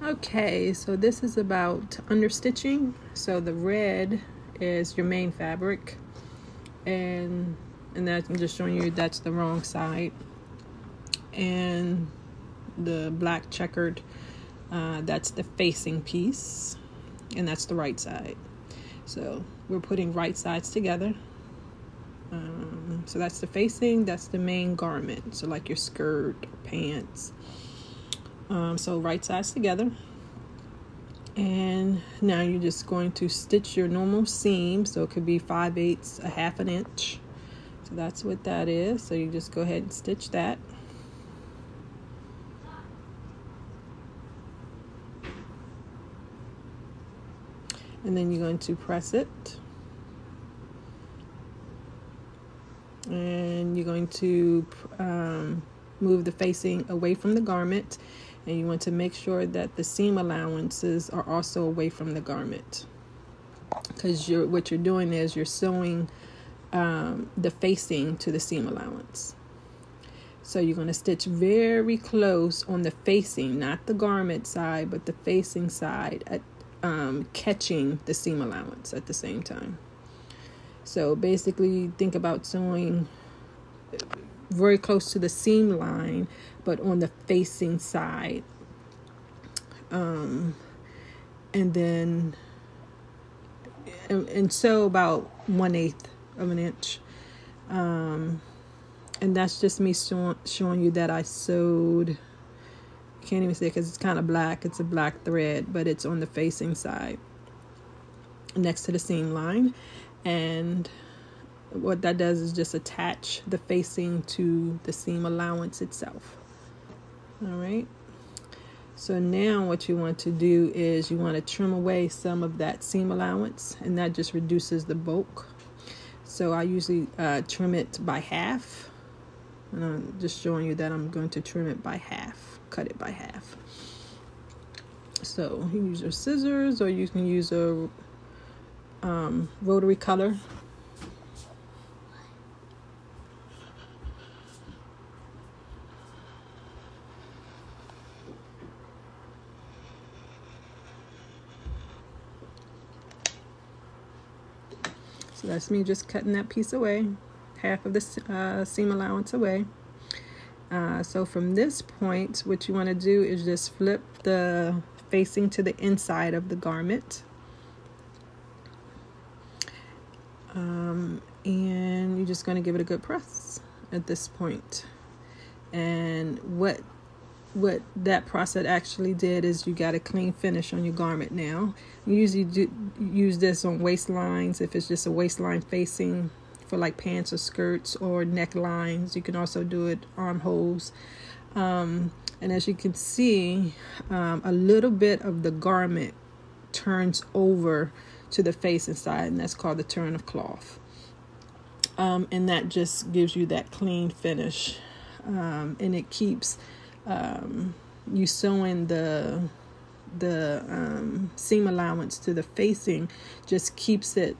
Okay, so this is about understitching. So the red is your main fabric, and that I'm just showing you that's the wrong side, and the black checkered, that's the facing piece, and that's the right side. So we're putting right sides together. So that's the facing, that's the main garment, so like your skirt or pants. So right sides together, and now you're just going to stitch your normal seam. So it could be 5/8, a half an inch. So that's what that is. So you just go ahead and stitch that. And then you're going to press it. And you're going to move the facing away from the garment, and you want to make sure that the seam allowances are also away from the garment, because what you're doing is you're sewing the facing to the seam allowance. So you're going to stitch very close on the facing, not the garment side, but the facing side, at catching the seam allowance at the same time. So basically, think about sewing very close to the seam line, but on the facing side. And then sew about 1/8 of an inch. And that's just me showing you that I sewed. You can't even see it because it's kind of black. It's a black thread, but it's on the facing side next to the seam line. And what that does is just attach the facing to the seam allowance itself. All right. So now what you want to do is you want to trim away some of that seam allowance, and that just reduces the bulk. So I usually trim it by half. And I'm just showing you that I'm going to trim it by half, cut it by half. So you can use your scissors, or you can use a rotary cutter. So that's me just cutting that piece away, half of the seam allowance away. So from this point, what you want to do is just flip the facing to the inside of the garment. And you're just going to give it a good press at this point. And what that process actually did is you got a clean finish on your garment now. You usually use this on waistlines if it's just a waistline facing for like pants or skirts, or necklines. You can also do it armholes. And as you can see, a little bit of the garment turns over to the facing side, and that's called the turn of cloth. And that just gives you that clean finish. And it keeps you sewing the seam allowance to the facing, just keeps it